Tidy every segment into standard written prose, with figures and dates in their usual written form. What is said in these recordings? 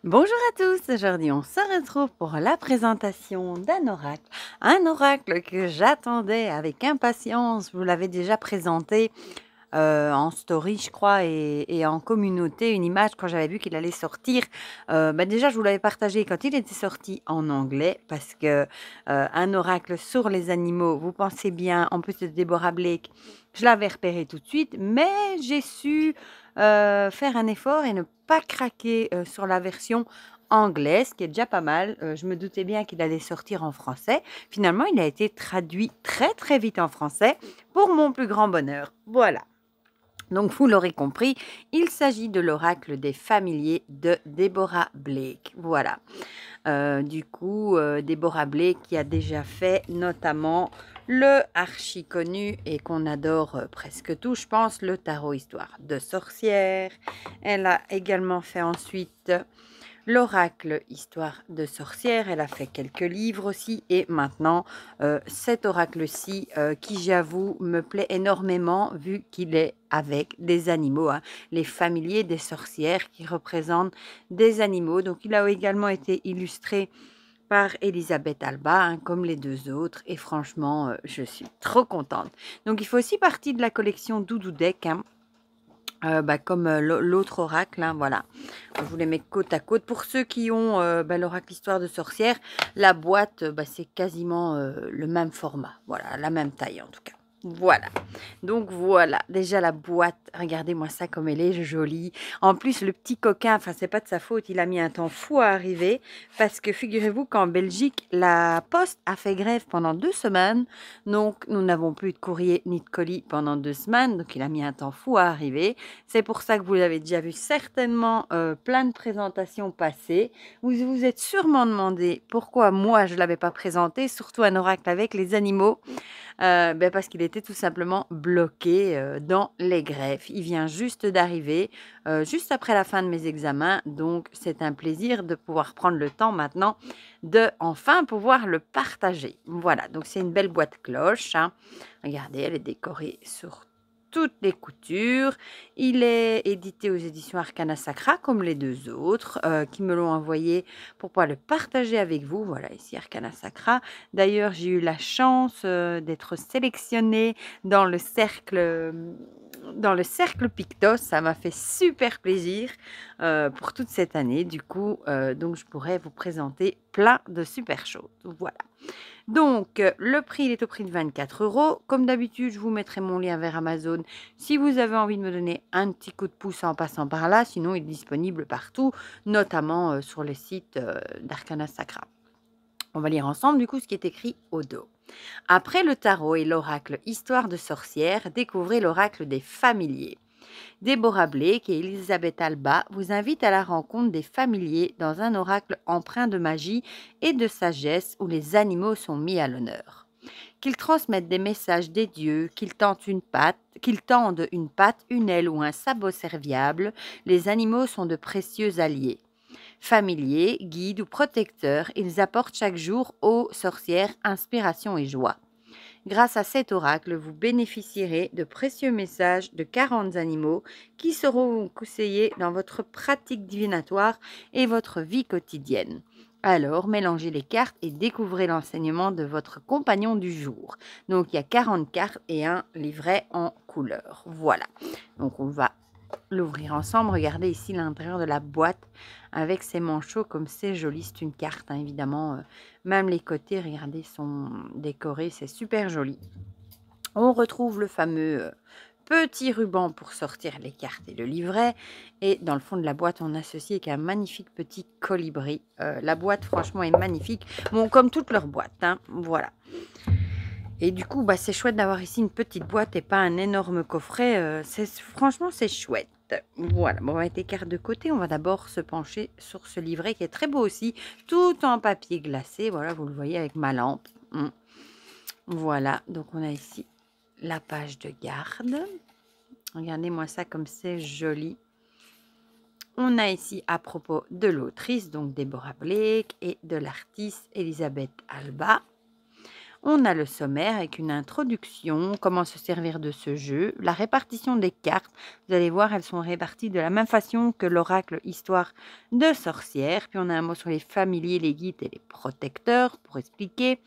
Bonjour à tous, aujourd'hui on se retrouve pour la présentation d'un oracle. Un oracle que j'attendais avec impatience, vous l'avez déjà présenté en story je crois et en communauté, une image quand j'avais vu qu'il allait sortir. Déjà je vous l'avais partagé quand il était sorti en anglais parce que un oracle sur les animaux, vous pensez bien, en plus de Deborah Blake, je l'avais repéré tout de suite, mais j'ai su faire un effort et ne pas craquer sur la version anglaise, qui est déjà pas mal. Je me doutais bien qu'il allait sortir en français. Finalement, il a été traduit très très vite en français pour mon plus grand bonheur. Voilà. Donc, vous l'aurez compris, il s'agit de l'oracle des familiers de Deborah Blake. Voilà. Deborah Blake qui a déjà fait notamment le archi connu et qu'on adore presque tout, je pense, le tarot histoire de sorcière. Elle a également fait ensuite l'oracle histoire de sorcière. Elle a fait quelques livres aussi et maintenant cet oracle-ci qui, j'avoue, me plaît énormément vu qu'il est avec des animaux, hein, les familiers des sorcières qui représentent des animaux. Donc il a également été illustré par Elisabeth Alba, hein, comme les deux autres, et franchement, je suis trop contente. Donc il fait aussi partie de la collection Doudou Deck, hein, comme l'autre oracle, hein, voilà. Je vous les mets côte à côte. Pour ceux qui ont l'oracle histoire de sorcière, la boîte, c'est quasiment le même format, voilà, la même taille en tout cas. Voilà, donc voilà, déjà la boîte, regardez-moi ça comme elle est jolie. En plus, le petit coquin, enfin, c'est pas de sa faute, il a mis un temps fou à arriver parce que figurez-vous qu'en Belgique, la poste a fait grève pendant 2 semaines. Donc, nous n'avons plus de courrier ni de colis pendant 2 semaines. Donc, il a mis un temps fou à arriver. C'est pour ça que vous avez déjà vu certainement plein de présentations passer. Vous vous êtes sûrement demandé pourquoi moi, je ne l'avais pas présenté, surtout un oracle avec les animaux. Parce qu'il était tout simplement bloqué dans les greffes. Il vient juste d'arriver, juste après la fin de mes examens. Donc, c'est un plaisir de pouvoir prendre le temps maintenant de enfin pouvoir le partager. Voilà, donc c'est une belle boîte cloche, hein. Regardez, elle est décorée sur toutes les coutures. Il est édité aux éditions Arcana Sacra, comme les deux autres, qui me l'ont envoyé pour pouvoir le partager avec vous. Voilà, ici Arcana Sacra. D'ailleurs, j'ai eu la chance d'être sélectionnée dans le cercle Pictos. Ça m'a fait super plaisir pour toute cette année. Du coup, donc je pourrais vous présenter plein de super choses. Voilà. Donc, le prix, il est au prix de 24 €. Comme d'habitude, je vous mettrai mon lien vers Amazon si vous avez envie de me donner un petit coup de pouce en passant par là. Sinon, il est disponible partout, notamment sur le site d'Arcana Sacra. On va lire ensemble du coup ce qui est écrit au dos. Après le tarot et l'oracle Histoire de sorcière, découvrez l'oracle des familiers. Deborah Blake et Elisabeth Alba vous invitent à la rencontre des familiers dans un oracle empreint de magie et de sagesse où les animaux sont mis à l'honneur. Qu'ils transmettent des messages des dieux, qu'ils tendent une patte, une aile ou un sabot serviable, les animaux sont de précieux alliés. Familiers, guides ou protecteurs, ils apportent chaque jour aux sorcières inspiration et joie. Grâce à cet oracle, vous bénéficierez de précieux messages de 40 animaux qui seront vous conseillés dans votre pratique divinatoire et votre vie quotidienne. Alors, mélangez les cartes et découvrez l'enseignement de votre compagnon du jour. Donc, il y a 40 cartes et un livret en couleur. Voilà. Donc, on va l'ouvrir ensemble. Regardez ici l'intérieur de la boîte avec ses manchots comme c'est joli. C'est une carte, hein, évidemment. Même les côtés, regardez, sont décorés. C'est super joli. On retrouve le fameux petit ruban pour sortir les cartes et le livret. Et dans le fond de la boîte, on associe avec un magnifique petit colibri. La boîte, franchement, est magnifique. Bon, comme toutes leurs boîtes, hein, voilà. Et du coup, c'est chouette d'avoir ici une petite boîte et pas un énorme coffret. Franchement, c'est chouette. Voilà, bon, on va mettre les cartes de côté. On va d'abord se pencher sur ce livret qui est très beau aussi, tout en papier glacé. Voilà, vous le voyez avec ma lampe. Voilà, donc on a ici la page de garde. Regardez-moi ça comme c'est joli. On a ici à propos de l'autrice, donc Deborah Blake, et de l'artiste Elisabeth Alba. On a le sommaire avec une introduction, comment se servir de ce jeu, la répartition des cartes. Vous allez voir, elles sont réparties de la même façon que l'oracle Histoire de sorcière. Puis on a un mot sur les familiers, les guides et les protecteurs pour expliquer.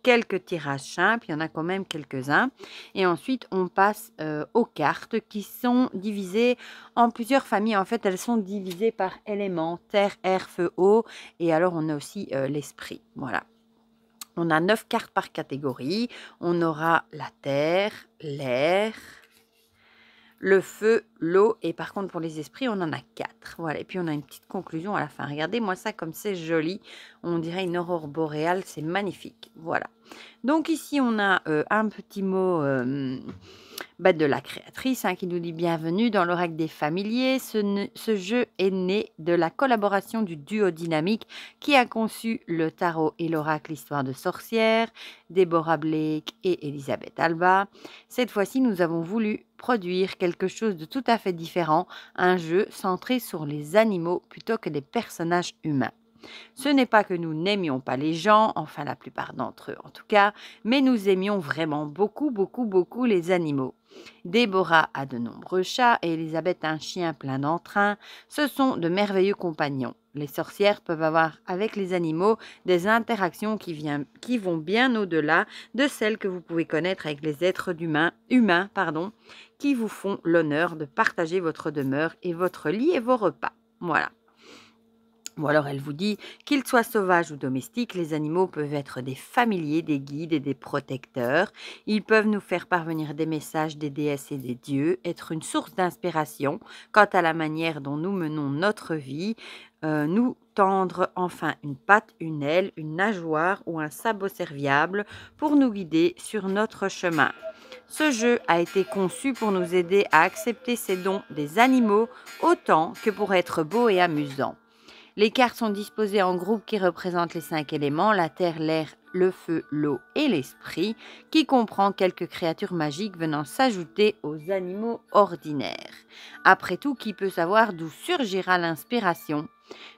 Quelques tirages simples, il y en a quand même quelques-uns. Et ensuite, on passe aux cartes qui sont divisées en plusieurs familles. En fait, elles sont divisées par éléments, terre, air, feu, eau. Et alors, on a aussi l'esprit. Voilà. On a 9 cartes par catégorie. On aura la terre, l'air, le feu, l'eau, et par contre pour les esprits, on en a 4. Voilà, et puis on a une petite conclusion à la fin. Regardez-moi ça comme c'est joli. On dirait une aurore boréale, c'est magnifique. Voilà. Donc ici, on a un petit mot de la créatrice qui nous dit bienvenue dans l'oracle des familiers. Ce jeu est né de la collaboration du duo dynamique qui a conçu le tarot et l'oracle Histoire de sorcière, Deborah Blake et Elisabeth Alba. Cette fois-ci, nous avons voulu produire quelque chose de tout à fait différent, un jeu centré sur les animaux plutôt que des personnages humains. Ce n'est pas que nous n'aimions pas les gens, enfin la plupart d'entre eux en tout cas, mais nous aimions vraiment beaucoup, beaucoup, beaucoup les animaux. Déborah a de nombreux chats et Elisabeth un chien plein d'entrain. Ce sont de merveilleux compagnons. Les sorcières peuvent avoir avec les animaux des interactions qui vont bien au-delà de celles que vous pouvez connaître avec les êtres humains, qui vous font l'honneur de partager votre demeure et votre lit et vos repas. Voilà. Ou alors elle vous dit qu'ils soient sauvages ou domestiques, les animaux peuvent être des familiers, des guides et des protecteurs. Ils peuvent nous faire parvenir des messages des déesses et des dieux, être une source d'inspiration quant à la manière dont nous menons notre vie, nous tendre enfin une patte, une aile, une nageoire ou un sabot serviable pour nous guider sur notre chemin. Ce jeu a été conçu pour nous aider à accepter ces dons des animaux autant que pour être beau et amusant. Les cartes sont disposées en groupes qui représentent les 5 éléments, la terre, l'air, le feu, l'eau et l'esprit, qui comprend quelques créatures magiques venant s'ajouter aux animaux ordinaires. Après tout, qui peut savoir d'où surgira l'inspiration?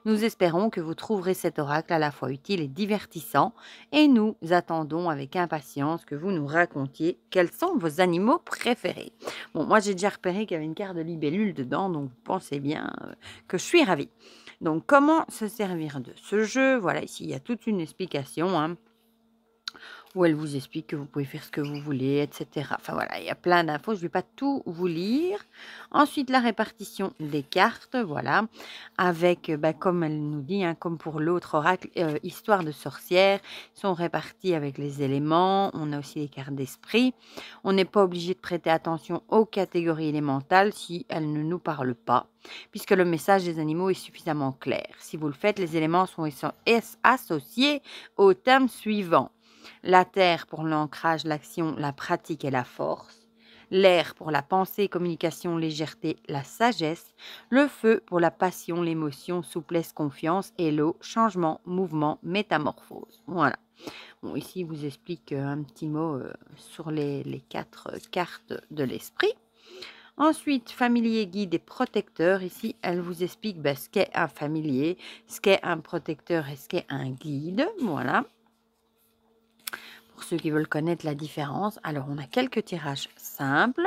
Nous espérons que vous trouverez cet oracle à la fois utile et divertissant, et nous attendons avec impatience que vous nous racontiez quels sont vos animaux préférés. Bon, moi j'ai déjà repéré qu'il y avait une carte de libellule dedans, donc vous pensez bien que je suis ravie. Donc, comment se servir de ce jeu? Voilà, ici, il y a toute une explication où elle vous explique que vous pouvez faire ce que vous voulez, etc. Enfin, voilà, il y a plein d'infos. Je ne vais pas tout vous lire. Ensuite, la répartition des cartes, voilà, avec, comme elle nous dit, comme pour l'autre oracle, Histoire de sorcière, sont répartis avec les éléments. On a aussi les cartes d'esprit. On n'est pas obligé de prêter attention aux catégories élémentales si elles ne nous parlent pas, puisque le message des animaux est suffisamment clair. Si vous le faites, les éléments sont associés au thème suivant. La terre pour l'ancrage, l'action, la pratique et la force. L'air pour la pensée, communication, légèreté, la sagesse. Le feu pour la passion, l'émotion, souplesse, confiance. Et l'eau, changement, mouvement, métamorphose. Voilà. Bon, ici, il vous explique un petit mot sur les 4 cartes de l'esprit. Ensuite, familier, guide et protecteur. Ici, elle vous explique ce qu'est un familier, ce qu'est un protecteur et ce qu'est un guide. Voilà. Pour ceux qui veulent connaître la différence, alors on a quelques tirages simples.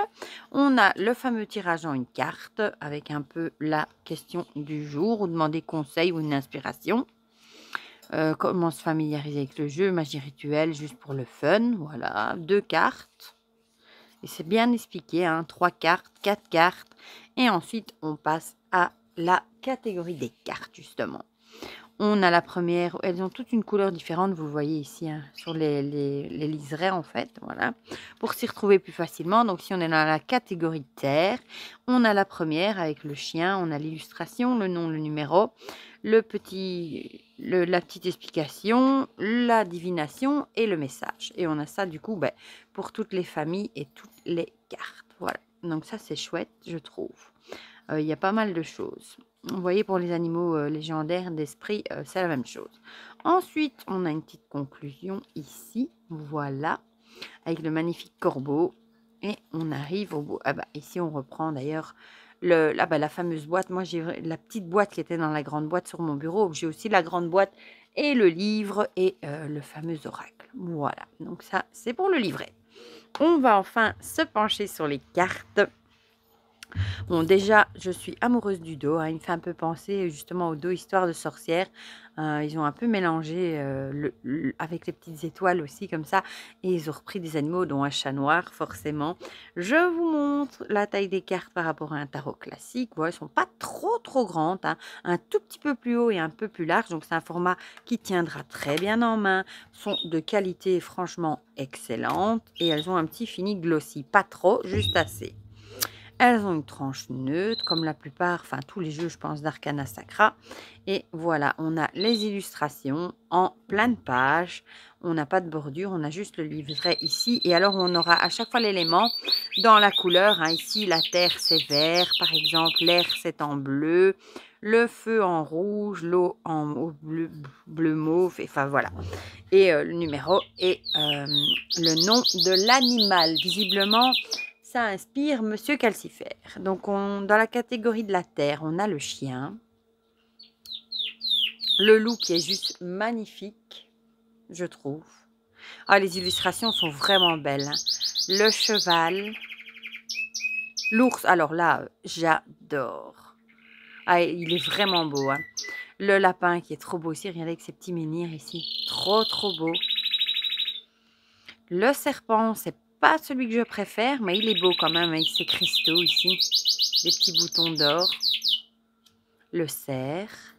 On a le fameux tirage en une carte avec un peu la question du jour ou demander conseil ou une inspiration. Comment se familiariser avec le jeu, magie rituelle, juste pour le fun. Voilà, 2 cartes. Et c'est bien expliqué, 3 cartes, 4 cartes. Et ensuite, on passe à la catégorie des cartes, justement. On a la première, elles ont toutes une couleur différente, vous le voyez ici, sur les liserés en fait, voilà, pour s'y retrouver plus facilement. Donc si on est dans la catégorie terre, on a la première avec le chien, on a l'illustration, le nom, le numéro, la petite explication, la divination et le message. Et on a ça du coup pour toutes les familles et toutes les cartes. Voilà, donc ça c'est chouette, je trouve. Il y a pas mal de choses. Vous voyez, pour les animaux légendaires d'esprit, c'est la même chose. Ensuite, on a une petite conclusion ici, voilà, avec le magnifique corbeau. Et on arrive au bout. Ici, on reprend d'ailleurs la fameuse boîte. Moi, j'ai la petite boîte qui était dans la grande boîte sur mon bureau. J'ai aussi la grande boîte et le livre et le fameux oracle. Voilà, donc ça, c'est pour le livret. On va enfin se pencher sur les cartes. Bon, déjà, je suis amoureuse du dos. Il me fait un peu penser justement au dos Histoire de sorcière. Ils ont un peu mélangé avec les petites étoiles aussi comme ça. Et ils ont repris des animaux, dont un chat noir, forcément. Je vous montre la taille des cartes par rapport à un tarot classique. Bon, elles ne sont pas trop grandes. Un tout petit peu plus haut et un peu plus large. Donc, c'est un format qui tiendra très bien en main. Sont de qualité franchement excellente. Et elles ont un petit fini glossy. Pas trop, juste assez. Elles ont une tranche neutre, comme la plupart, enfin tous les jeux, je pense, d'Arcana Sacra. Et voilà, on a les illustrations en pleine page. On n'a pas de bordure, on a juste le livret ici. Et alors, on aura à chaque fois l'élément dans la couleur. Ici, la terre, c'est vert, par exemple. L'air, c'est en bleu. Le feu en rouge, l'eau en bleu mauve. Enfin, voilà. Et le numéro et le nom de l'animal. Visiblement, ça inspire Monsieur Calcifère. Donc, dans la catégorie de la terre, on a le chien. Le loup qui est juste magnifique, je trouve. Ah, les illustrations sont vraiment belles. Le cheval. L'ours, alors là, j'adore. Ah, il est vraiment beau. Le lapin qui est trop beau aussi. Regardez avec ses petits menhirs ici. Trop beau. Le serpent, c'est pas celui que je préfère, mais il est beau quand même avec ses cristaux ici. Des petits boutons d'or. Le cerf.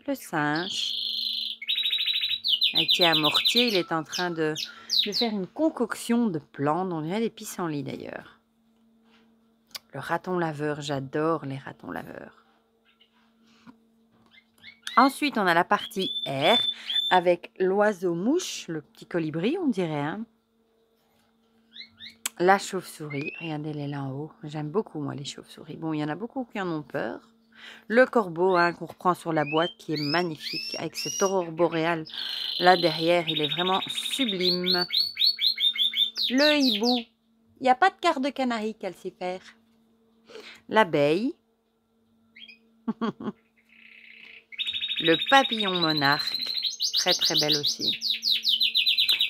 Le singe. Avec un mortier, il est en train de faire une concoction de plantes. On dirait des pissenlits d'ailleurs. Le raton laveur, j'adore les ratons laveurs. Ensuite, on a la partie air avec l'oiseau-mouche, le petit colibri, on dirait. La chauve-souris, regardez-les là en haut. J'aime beaucoup, moi, les chauves-souris. Bon, il y en a beaucoup qui en ont peur. Le corbeau, qu'on reprend sur la boîte, qui est magnifique, avec cette aurore boréale là derrière. Il est vraiment sublime. Le hibou. Il n'y a pas de carte de Canaries, Calcifère. L'abeille. Le papillon monarque. Très belle aussi.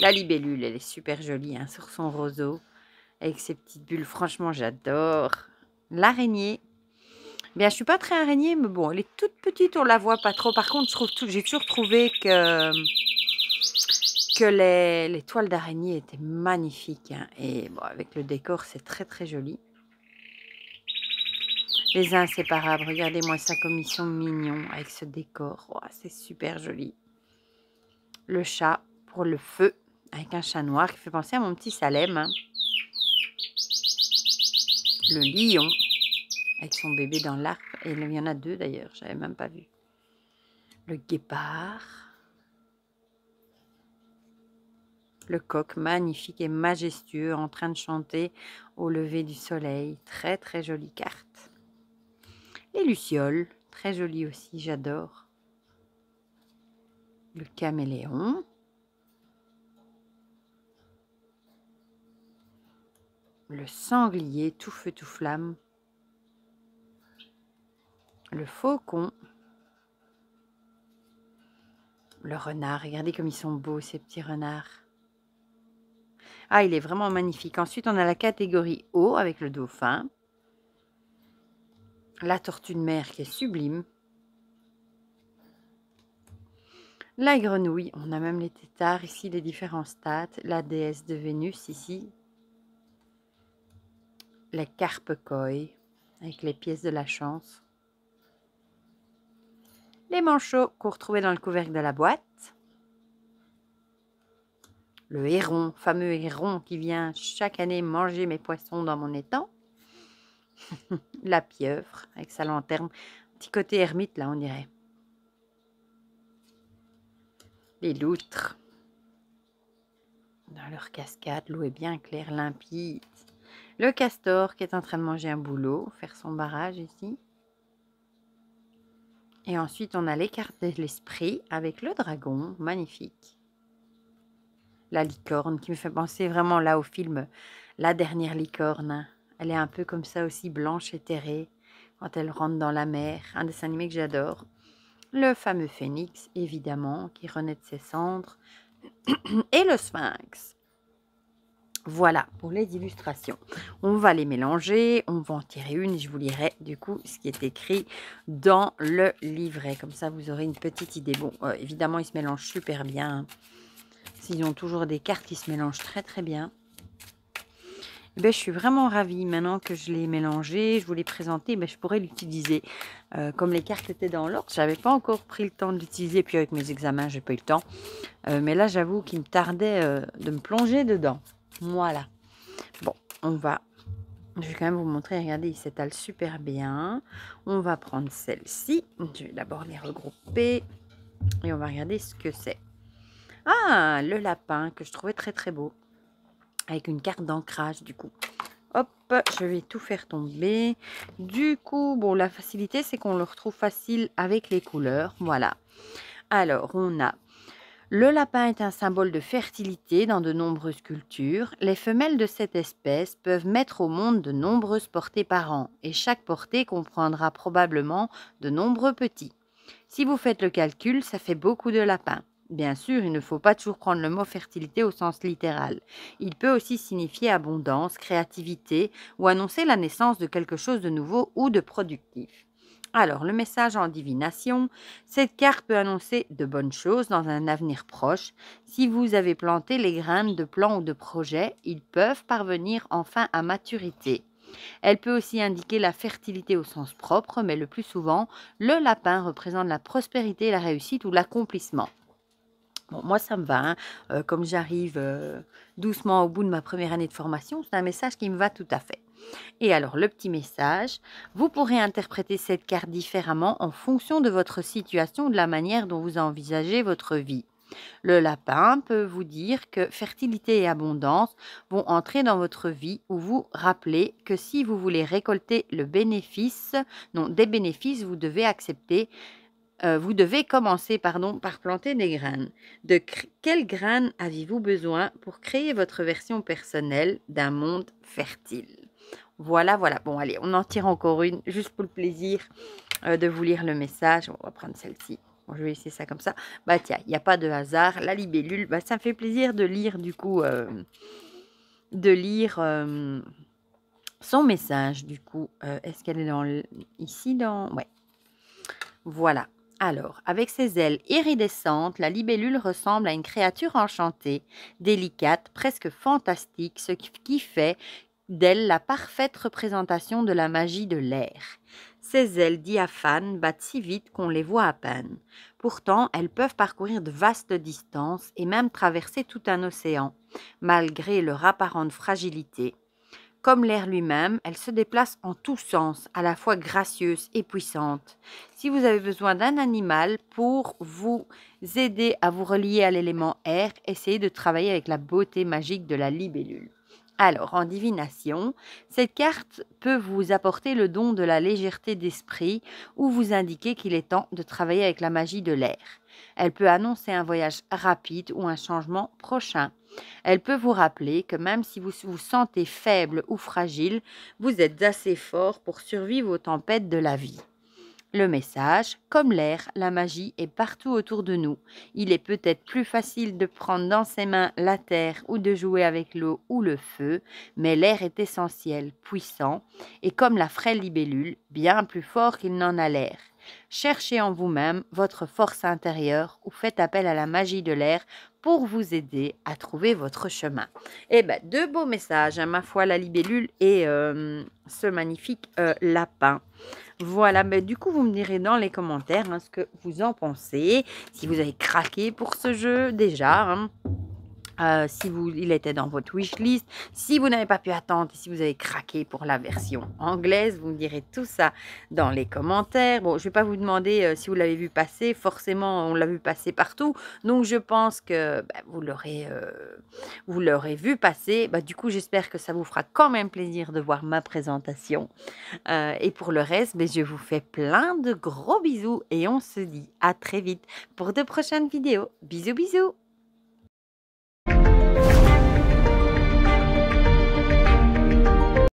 La libellule, elle est super jolie sur son roseau. Avec ses petites bulles. Franchement, j'adore. L'araignée. Bien, je suis pas très araignée, mais bon, elle est toute petite, on la voit pas trop. Par contre, j'ai toujours trouvé que les toiles d'araignée étaient magnifiques. Et bon, avec le décor, c'est très joli. Les inséparables, regardez-moi ça comme ils sont mignons avec ce décor. Oh, c'est super joli. Le chat pour le feu, avec un chat noir qui fait penser à mon petit Salem. Le lion, avec son bébé dans l'arbre. Et il y en a deux d'ailleurs, je n'avais même pas vu. Le guépard. Le coq magnifique et majestueux en train de chanter au lever du soleil. Très jolie carte. Les lucioles, très jolies aussi, j'adore. Le caméléon. Le sanglier, tout feu tout flamme. Le faucon. Le renard, regardez comme ils sont beaux ces petits renards. Ah, il est vraiment magnifique. Ensuite, on a la catégorie eau avec le dauphin. La tortue de mer qui est sublime. La grenouille, on a même les têtards ici, les différents stades. La déesse de Vénus ici. Les carpes koi avec les pièces de la chance. Les manchots qu'on retrouvait dans le couvercle de la boîte. Le héron, fameux héron qui vient chaque année manger mes poissons dans mon étang. La pieuvre avec sa lanterne. Petit côté ermite là, on dirait. Les loutres. Dans leur cascade, l'eau est bien claire, limpide. Le castor qui est en train de manger un boulot, faire son barrage ici. Et ensuite, on a les cartes de l'esprit avec le dragon, magnifique. La licorne qui me fait penser vraiment là au film La dernière licorne, Elle est un peu comme ça aussi, blanche et terrée, quand elle rentre dans la mer. Un dessin animé que j'adore. Le fameux phénix, évidemment, qui renaît de ses cendres. Et le sphinx. Voilà pour les illustrations. On va les mélanger, on va en tirer une et je vous lirai du coup ce qui est écrit dans le livret. Comme ça, vous aurez une petite idée. Bon, évidemment, ils se mélangent super bien. Ils ont toujours des cartes qui se mélangent très très bien. Ben, je suis vraiment ravie. Maintenant que je l'ai mélangé, je vous l'ai présenté, ben, je pourrais l'utiliser. Comme les cartes étaient dans l'ordre, je n'avais pas encore pris le temps de l'utiliser. Puis avec mes examens, j'ai pas eu le temps. Mais là, j'avoue qu'il me tardait de me plonger dedans. Voilà. Bon, je vais quand même vous montrer. Regardez, il s'étale super bien. On va prendre celle-ci. Je vais d'abord les regrouper. Et on va regarder ce que c'est. Ah, le lapin que je trouvais très très beau. Avec une carte d'ancrage du coup. Hop, je vais tout faire tomber. Du coup, bon, la facilité, c'est qu'on le retrouve facile avec les couleurs. Voilà. Alors, on a... Le lapin est un symbole de fertilité dans de nombreuses cultures. Les femelles de cette espèce peuvent mettre au monde de nombreuses portées par an et chaque portée comprendra probablement de nombreux petits. Si vous faites le calcul, ça fait beaucoup de lapins. Bien sûr, il ne faut pas toujours prendre le mot fertilité au sens littéral. Il peut aussi signifier abondance, créativité ou annoncer la naissance de quelque chose de nouveau ou de productif. Alors, le message en divination, cette carte peut annoncer de bonnes choses dans un avenir proche. Si vous avez planté les graines de plans ou de projets, ils peuvent parvenir enfin à maturité. Elle peut aussi indiquer la fertilité au sens propre, mais le plus souvent, le lapin représente la prospérité, la réussite ou l'accomplissement. Bon, moi, ça me va. Hein. Comme j'arrive doucement au bout de ma première année de formation, c'est un message qui me va tout à fait. Et alors, le petit message, vous pourrez interpréter cette carte différemment en fonction de votre situation ou de la manière dont vous envisagez votre vie. Le lapin peut vous dire que fertilité et abondance vont entrer dans votre vie ou vous rappeler que si vous voulez récolter des bénéfices, vous devez commencer par planter des graines. De quelles graines avez-vous besoin pour créer votre version personnelle d'un monde fertile? Voilà, voilà. Bon, allez, on en tire encore une, juste pour le plaisir de vous lire le message. On va prendre celle-ci. Bon, je vais laisser ça comme ça. Bah tiens, il n'y a pas de hasard. La libellule, bah, ça me fait plaisir de lire du coup, son message du coup. Est-ce qu'elle est ici dans... Ouais. Voilà. Alors, avec ses ailes iridescentes, la libellule ressemble à une créature enchantée, délicate, presque fantastique, ce qui fait d'elle la parfaite représentation de la magie de l'air. Ses ailes diaphanes battent si vite qu'on les voit à peine. Pourtant, elles peuvent parcourir de vastes distances et même traverser tout un océan, malgré leur apparente fragilité. Comme l'air lui-même, elle se déplace en tous sens, à la fois gracieuse et puissante. Si vous avez besoin d'un animal pour vous aider à vous relier à l'élément air, essayez de travailler avec la beauté magique de la libellule. Alors, en divination, cette carte peut vous apporter le don de la légèreté d'esprit ou vous indiquer qu'il est temps de travailler avec la magie de l'air. Elle peut annoncer un voyage rapide ou un changement prochain. Elle peut vous rappeler que même si vous vous sentez faible ou fragile, vous êtes assez fort pour survivre aux tempêtes de la vie. Le message, comme l'air, la magie est partout autour de nous. Il est peut-être plus facile de prendre dans ses mains la terre ou de jouer avec l'eau ou le feu, mais l'air est essentiel, puissant, et comme la frêle libellule, bien plus fort qu'il n'en a l'air. Cherchez en vous-même votre force intérieure ou faites appel à la magie de l'air pour vous aider à trouver votre chemin. Eh bien, deux beaux messages, hein, ma foi, la libellule et ce magnifique lapin. Voilà, mais du coup, vous me direz dans les commentaires hein, ce que vous en pensez. Si vous avez craqué pour ce jeu déjà, hein, il était dans votre wishlist. Si vous n'avez pas pu attendre, si vous avez craqué pour la version anglaise, vous me direz tout ça dans les commentaires. Bon, je ne vais pas vous demander si vous l'avez vu passer. Forcément, on l'a vu passer partout. Donc, je pense que vous l'aurez vu passer. Du coup, j'espère que ça vous fera quand même plaisir de voir ma présentation. Et pour le reste, je vous fais plein de gros bisous et on se dit à très vite pour de prochaines vidéos. Bisous, bisous!